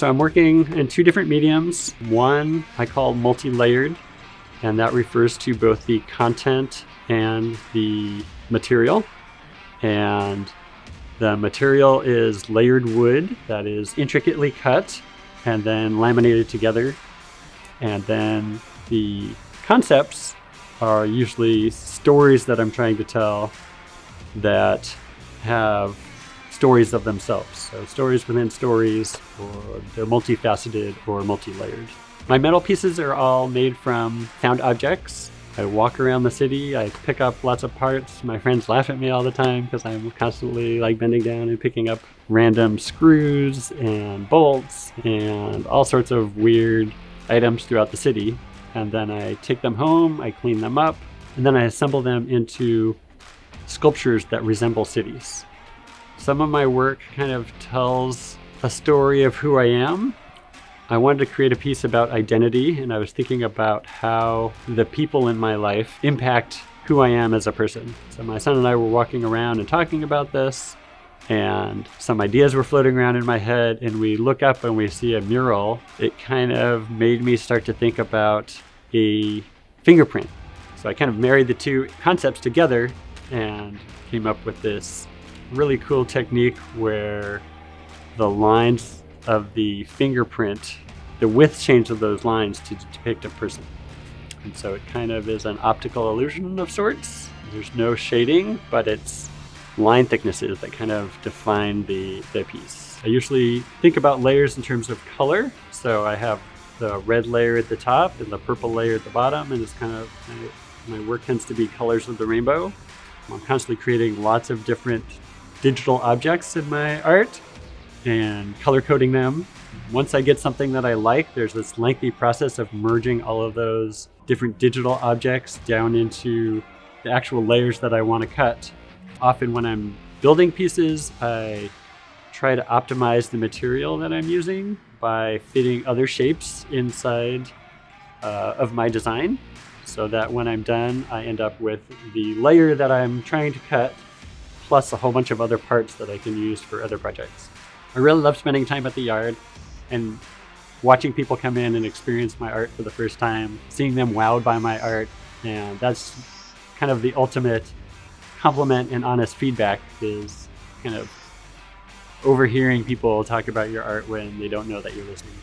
So I'm working in two different mediums. One I call multi-layered, and that refers to both the content and the material. And the material is layered wood that is intricately cut and then laminated together. And then the concepts are usually stories that I'm trying to tell that have stories of themselves. So stories within stories, or they're multifaceted or multi-layered. My metal pieces are all made from found objects. I walk around the city, I pick up lots of parts. My friends laugh at me all the time because I'm constantly bending down and picking up random screws and bolts and all sorts of weird items throughout the city. And then I take them home, I clean them up, and then I assemble them into sculptures that resemble cities. Some of my work kind of tells a story of who I am. I wanted to create a piece about identity, and I was thinking about how the people in my life impact who I am as a person. So my son and I were walking around and talking about this, and some ideas were floating around in my head, and we look up and we see a mural. It kind of made me start to think about a fingerprint. So I kind of married the two concepts together and came up with this really cool technique where the lines of the fingerprint, the width change of those lines to depict a person. And so it kind of is an optical illusion of sorts. There's no shading, but it's line thicknesses that kind of define the piece. I usually think about layers in terms of color. So I have the red layer at the top and the purple layer at the bottom, and it's kind of, my work tends to be colors of the rainbow. I'm constantly creating lots of different digital objects in my art and color coding them. Once I get something that I like, there's this lengthy process of merging all of those different digital objects down into the actual layers that I want to cut. Often when I'm building pieces, I try to optimize the material that I'm using by fitting other shapes inside of my design, so that when I'm done, I end up with the layer that I'm trying to cut, plus a whole bunch of other parts that I can use for other projects. I really love spending time at the yard and watching people come in and experience my art for the first time, seeing them wowed by my art, and that's kind of the ultimate compliment and honest feedback, is kind of overhearing people talk about your art when they don't know that you're listening.